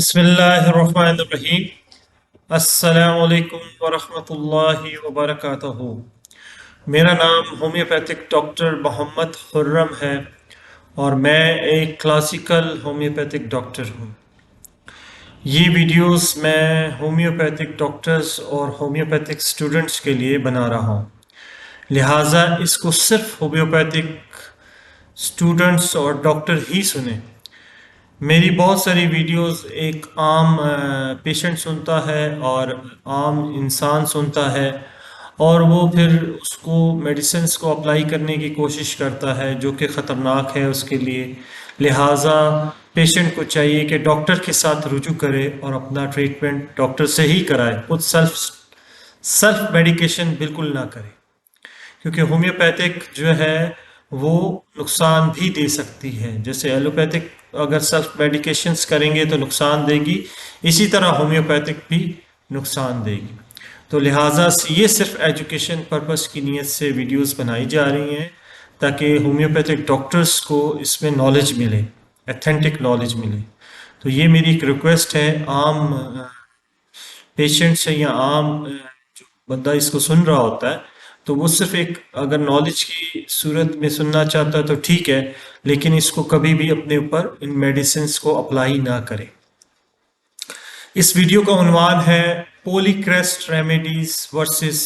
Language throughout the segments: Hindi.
बिस्मिल्लाहिर्रहमानिर्रहीम। अस्सलामुअलैकुम वरहमतुल्लाहि वबरकातुहू। मेरा नाम होम्योपैथिक डॉक्टर मोहम्मद खुर्रम है और मैं एक क्लासिकल होम्योपैथिक डॉक्टर हूँ। ये वीडियोस मैं होम्योपैथिक डॉक्टर्स और होम्योपैथिक स्टूडेंट्स के लिए बना रहा हूँ, लिहाजा इसको सिर्फ होम्योपैथिक स्टूडेंट्स और डॉक्टर ही सुने। मेरी बहुत सारी वीडियोस एक आम पेशेंट सुनता है और आम इंसान सुनता है और वो फिर उसको मेडिसिन्स को अप्लाई करने की कोशिश करता है जो कि ख़तरनाक है उसके लिए। लिहाजा पेशेंट को चाहिए कि डॉक्टर के साथ रुजू करे और अपना ट्रीटमेंट डॉक्टर से ही कराए, खुद सेल्फ मेडिकेशन बिल्कुल ना करे, क्योंकि होम्योपैथिक जो है वो नुकसान भी दे सकती है। जैसे एलोपैथिक अगर सेल्फ मेडिकेशंस करेंगे तो नुकसान देगी, इसी तरह होम्योपैथिक भी नुकसान देगी। तो लिहाजा से ये सिर्फ एजुकेशन पर्पस की नीयत से वीडियोस बनाई जा रही हैं ताकि होम्योपैथिक डॉक्टर्स को इसमें नॉलेज मिले, एथेंटिक नॉलेज मिले। तो ये मेरी एक रिक्वेस्ट है आम पेशेंट से या आम जो बंदा इसको सुन रहा होता है, तो वो सिर्फ एक अगर नॉलेज की सूरत में सुनना चाहता है तो ठीक है, लेकिन इसको कभी भी अपने ऊपर इन मेडिसिन को अप्लाई ना करें। इस वीडियो का उन्वान है polycrest remedies versus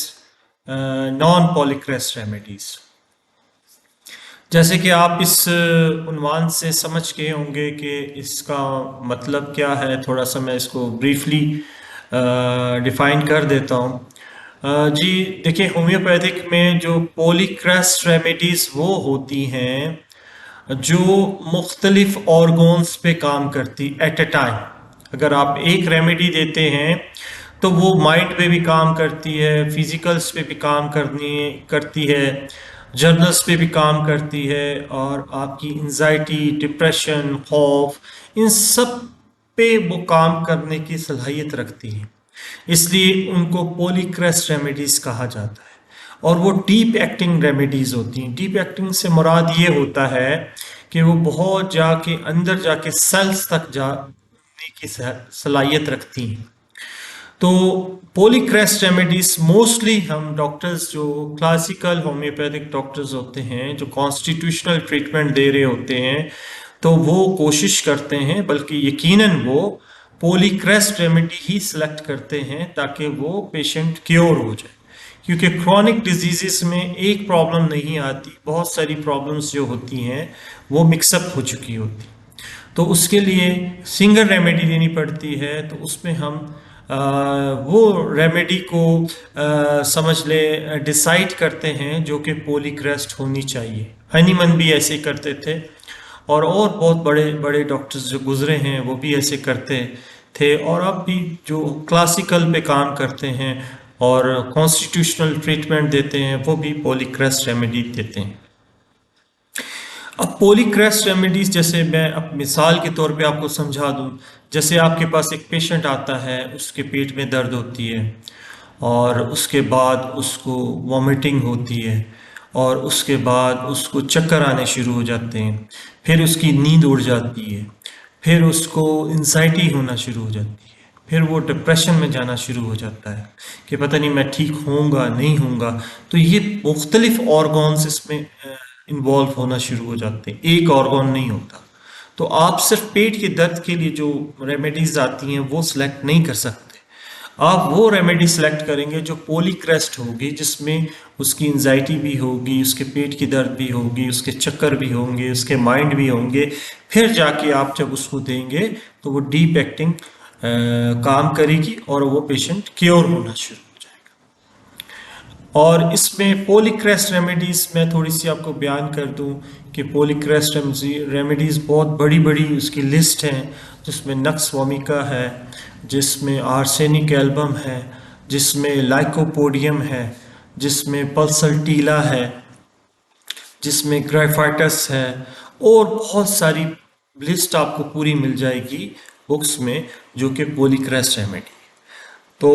non polycrest remedies. जैसे कि आप इस उन्वान से समझ गए होंगे कि इसका मतलब क्या है, थोड़ा सा मैं इसको ब्रीफली डिफाइन कर देता हूँ। जी देखिए, होम्योपैथिक में जो पॉलीक्रेस्ट रेमेडीज़ वो होती हैं जो मुख्तलिफ ऑर्गन्स पे काम करती एट ए टाइम। अगर आप एक रेमेडी देते हैं तो वो माइंड पे भी काम करती है, फिजिकल्स पे भी काम करती है, जर्नल्स पे भी काम करती है, और आपकी एंजाइटी, डिप्रेशन, खौफ, इन सब पे वो काम करने की सलाहियत रखती है। इसलिए उनको पॉलीक्रेस्ट रेमेडीज कहा जाता है। और वो डीप एक्टिंग रेमेडीज होती हैं। डीप एक्टिंग से मुराद ये होता है कि वो बहुत जाके अंदर जाके सेल्स तक जाने की सलाहियत रखती हैं। तो पॉलीक्रेस्ट रेमेडीज मोस्टली हम डॉक्टर्स जो क्लासिकल होम्योपैथिक डॉक्टर्स होते हैं, जो कॉन्स्टिट्यूशनल ट्रीटमेंट दे रहे होते हैं, तो वो कोशिश करते हैं, बल्कि यकीनन वो पॉलीक्रेस्ट रेमेडी ही सिलेक्ट करते हैं ताकि वो पेशेंट क्योर हो जाए। क्योंकि क्रॉनिक डिजीजेस में एक प्रॉब्लम नहीं आती, बहुत सारी प्रॉब्लम्स जो होती हैं वो मिक्सअप हो चुकी होती। तो उसके लिए सिंगल रेमेडी देनी पड़ती है। तो उसमें हम वो रेमेडी को समझ ले डिसाइड करते हैं जो कि पॉलीक्रेस्ट होनी चाहिए। हनीमन भी ऐसे करते थे और बहुत बड़े बड़े डॉक्टर्स जो गुजरे हैं वो भी ऐसे करते थे, और अब भी जो क्लासिकल पे काम करते हैं और कॉन्स्टिट्यूशनल ट्रीटमेंट देते हैं वो भी पॉलीक्रेस्ट रेमेडी देते हैं। अब पॉलीक्रेस्ट रेमेडीज, जैसे मैं अब मिसाल के तौर पे आपको समझा दूं, जैसे आपके पास एक पेशेंट आता है, उसके पेट में दर्द होती है और उसके बाद उसको वॉमिटिंग होती है और उसके बाद उसको चक्कर आने शुरू हो जाते हैं, फिर उसकी नींद उड़ जाती है, फिर उसको एंजाइटी होना शुरू हो जाती है, फिर वो डिप्रेशन में जाना शुरू हो जाता है कि पता नहीं मैं ठीक होऊंगा नहीं होऊंगा। तो ये मुख्तलिफ ऑर्गन्स इसमें इन्वॉल्व होना शुरू हो जाते हैं, एक ऑर्गन नहीं होता। तो आप सिर्फ पेट के दर्द के लिए जो रेमेडीज आती हैं वो सिलेक्ट नहीं कर सकते। आप वो रेमेडी सिलेक्ट करेंगे जो पॉलीक्रेस्ट होगी, जिसमें उसकी एंजाइटी भी होगी, उसके पेट की दर्द भी होगी, उसके चक्कर भी होंगे, उसके माइंड भी होंगे। फिर जाके आप जब उसको देंगे तो वो डीप एक्टिंग काम करेगी और वो पेशेंट क्योर होना शुरू हो जाएगा। और इसमें पॉलीक्रेस्ट रेमेडीज मैं थोड़ी सी आपको बयान कर दूं कि पॉलीक्रेस्ट रेमेडीज बहुत बड़ी बड़ी उसकी लिस्ट है, जिसमें नक्स वोमिका है, जिसमें आर्सेनिक एल्बम है, जिसमें लाइकोपोडियम है, जिसमें पल्सल्टीला है, जिसमें ग्राफाइटस है, और बहुत सारी लिस्ट आपको पूरी मिल जाएगी बुक्स में जो कि पॉलीक्रेस्ट रेमेडी। तो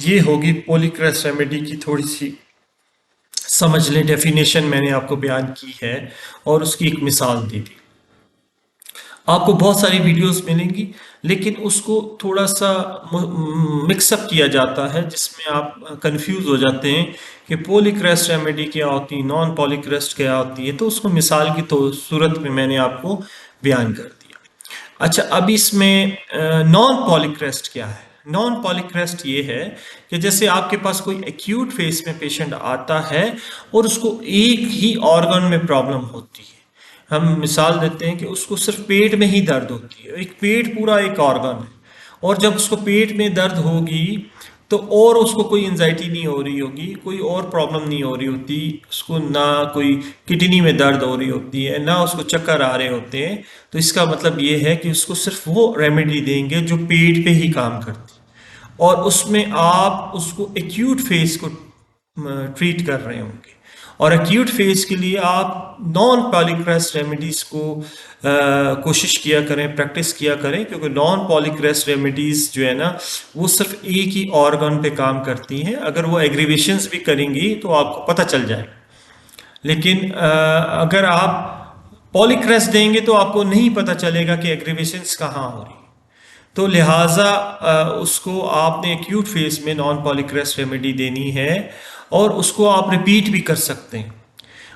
ये होगी पॉलीक्रेस्ट रेमेडी की थोड़ी सी समझ लें, डेफिनेशन मैंने आपको बयान की है और उसकी एक मिसाल दी थी। आपको बहुत सारी वीडियोस मिलेंगी, लेकिन उसको थोड़ा सा मिक्सअप किया जाता है, जिसमें आप कंफ्यूज हो जाते हैं कि पॉलीक्रेस्ट रेमेडी क्या होती है, नॉन पॉलीक्रेस्ट क्या होती है। तो उसको मिसाल की तो सूरत में मैंने आपको बयान कर दिया। अच्छा, अब इसमें नॉन पॉलीक्रेस्ट क्या है? नॉन पॉलीक्रेस्ट ये है कि जैसे आपके पास कोई एक्यूट फेस में पेशेंट आता है और उसको एक ही ऑर्गन में प्रॉब्लम होती है। हम मिसाल देते हैं कि उसको सिर्फ पेट में ही दर्द होती है, एक पेट पूरा एक ऑर्गन है, और जब उसको पेट में दर्द होगी तो और उसको कोई एंजाइटी नहीं हो रही होगी, कोई और प्रॉब्लम नहीं हो रही होती उसको, ना कोई किडनी में दर्द हो रही होती है, ना उसको चक्कर आ रहे होते हैं। तो इसका मतलब ये है कि उसको सिर्फ वो रेमेडी देंगे जो पेट पे ही काम करती है, और उसमें आप उसको एक्यूट फेस को ट्रीट कर रहे होंगे। और एक्यूट फेज के लिए आप नॉन पॉलीक्रेस्ट रेमेडीज को कोशिश किया करें, प्रैक्टिस किया करें, क्योंकि नॉन पॉलीक्रेस्ट रेमेडीज जो है ना वो सिर्फ एक ही ऑर्गन पे काम करती हैं। अगर वो एग्रीवेशंस भी करेंगी तो आपको पता चल जाएगा, लेकिन अगर आप पॉलीक्रेस्ट देंगे तो आपको नहीं पता चलेगा कि एग्रीवेशंस कहाँ हो रही है। तो लिहाजा उसको आपने एक्यूट फेज में नॉन पॉलीक्रेस्ट रेमेडी देनी है, और उसको आप रिपीट भी कर सकते हैं।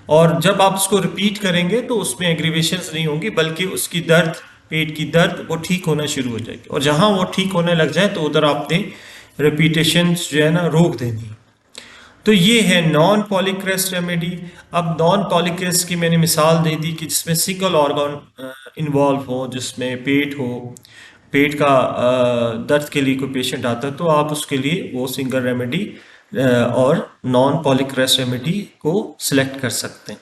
और जब आप उसको रिपीट करेंगे तो उसमें एग्रीवेशंस नहीं होंगी, बल्कि उसकी दर्द, पेट की दर्द वो ठीक होना शुरू हो जाएगी, और जहां वो ठीक होने लग जाए तो उधर आपने रिपीटेशंस जो है ना रोक देनी। तो ये है नॉन पॉलीक्रेस्ट रेमेडी। अब नॉन पॉलीक्रेस्ट की मैंने मिसाल दे दी कि जिसमें सिंगल ऑर्गन इन्वॉल्व हो, जिसमें पेट हो, पेट का दर्द के लिए कोई पेशेंट आता है तो आप उसके लिए वो सिंगल रेमेडी और नॉन पॉलीक्रेस्ट रेमेडी को सिलेक्ट कर सकते हैं।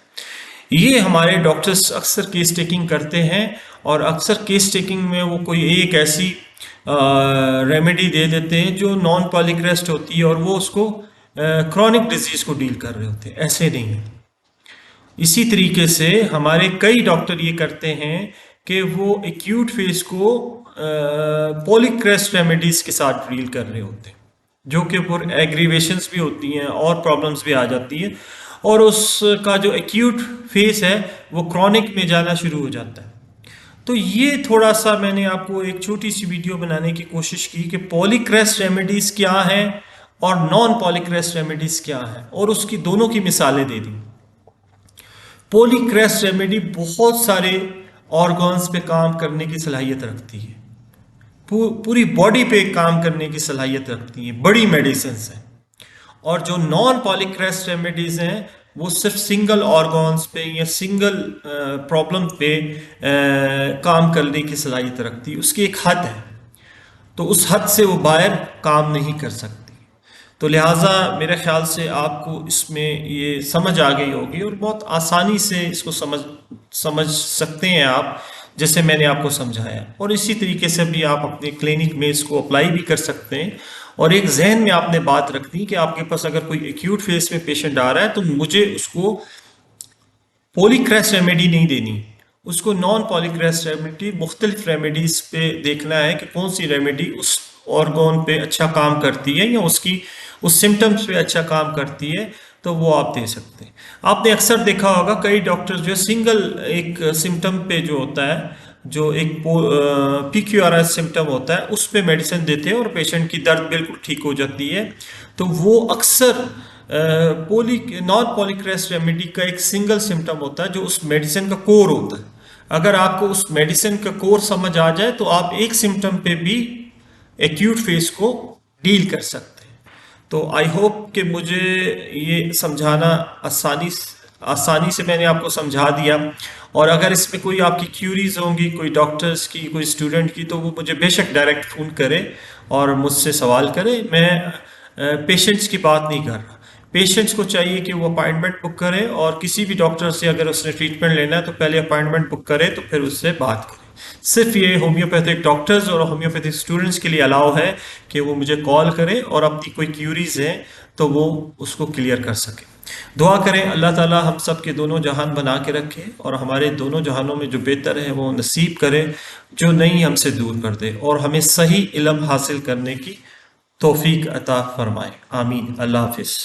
ये हमारे डॉक्टर्स अक्सर केस टेकिंग करते हैं, और अक्सर केस टेकिंग में वो कोई एक ऐसी रेमेडी दे देते हैं जो नॉन पॉलीक्रेस्ट होती है, और वो उसको क्रॉनिक डिजीज को डील कर रहे होते हैं। ऐसे नहीं है। इसी तरीके से हमारे कई डॉक्टर ये करते हैं कि वो एक्यूट फेज को पॉलीक्रेस्ट रेमेडीज के साथ डील कर रहे होते हैं, जो कि फिर एग्रीवेशंस भी होती हैं और प्रॉब्लम्स भी आ जाती है, और उसका जो एक्यूट फेज है वो क्रॉनिक में जाना शुरू हो जाता है। तो ये थोड़ा सा मैंने आपको एक छोटी सी वीडियो बनाने की कोशिश की कि पॉलीक्रेस्ट रेमेडीज क्या है और नॉन पॉलीक्रेस्ट रेमेडीज क्या है, और उसकी दोनों की मिसालें दे दी। पॉलीक्रेस्ट रेमेडी बहुत सारे ऑर्गन्स पे काम करने की सलाहियत रखती है, पूरी बॉडी पे काम करने की सलाहियत रखती है, बड़ी मेडिसिन हैं। और जो नॉन पॉलीक्रेस्ट रेमेडीज हैं वो सिर्फ सिंगल ऑर्गन्स पे या सिंगल प्रॉब्लम पे काम करने की सलाहियत रखती है। उसकी एक हद है, तो उस हद से वो बाहर काम नहीं कर सकती। तो लिहाजा मेरे ख्याल से आपको इसमें ये समझ आ गई होगी, और बहुत आसानी से इसको समझ सकते हैं आप, जैसे मैंने आपको समझाया। और इसी तरीके से भी आप अपने क्लिनिक में इसको अप्लाई भी कर सकते हैं। और एक जहन में आपने बात रखनी कि आपके पास अगर कोई एक्यूट फेज में पेशेंट आ रहा है तो मुझे उसको पॉलीक्रेस्ट रेमेडी नहीं देनी, उसको नॉन पॉलीक्रेस्ट रेमेडी, मुख्तलिफ रेमेडीज पे देखना है कि कौन सी रेमेडी उस ऑर्गन पे अच्छा काम करती है या उसकी उस सिम्टम्स पे अच्छा काम करती है, तो वो आप दे सकते हैं। आपने अक्सर देखा होगा कई डॉक्टर्स जो सिंगल एक सिम्टम पे जो होता है, जो एक PQRS सिम्टम होता है, उस पे मेडिसिन देते हैं और पेशेंट की दर्द बिल्कुल ठीक हो जाती है। तो वो अक्सर नॉन पॉलीक्रेस्ट रेमेडी का एक सिंगल सिम्टम होता है जो उस मेडिसिन का कोर होता है। अगर आपको उस मेडिसिन का कोर समझ आ जाए तो आप एक सिम्टम पे भी एक्यूट फेज को डील कर सकते हैं। तो आई होप कि मुझे ये समझाना आसानी से मैंने आपको समझा दिया। और अगर इसमें कोई आपकी क्यूरीज होंगी, कोई डॉक्टर्स की, कोई स्टूडेंट की, तो वो मुझे बेशक डायरेक्ट फ़ोन करे और मुझसे सवाल करे। मैं पेशेंट्स की बात नहीं कर रहा। पेशेंट्स को चाहिए कि वो अपॉइंटमेंट बुक करे, और किसी भी डॉक्टर से अगर उसने ट्रीटमेंट लेना है तो पहले अपॉइंटमेंट बुक करे, तो फिर उससे बात करे। सिर्फ ये होम्योपैथिक डॉक्टर्स और होम्योपैथिक स्टूडेंट्स के लिए अलाउ है कि वो मुझे कॉल करें और अपनी कोई क्यूरीज है तो वो उसको क्लियर कर सके। दुआ करें अल्लाह ताला हम सब के दोनों जहान बना के रखे, और हमारे दोनों जहानों में जो बेहतर है वो नसीब करे, जो नहीं हमसे दूर कर दे, और हमें सही इल्म हासिल करने की तौफीक अता फरमाए। आमीन। अल्लाह हाफिज़।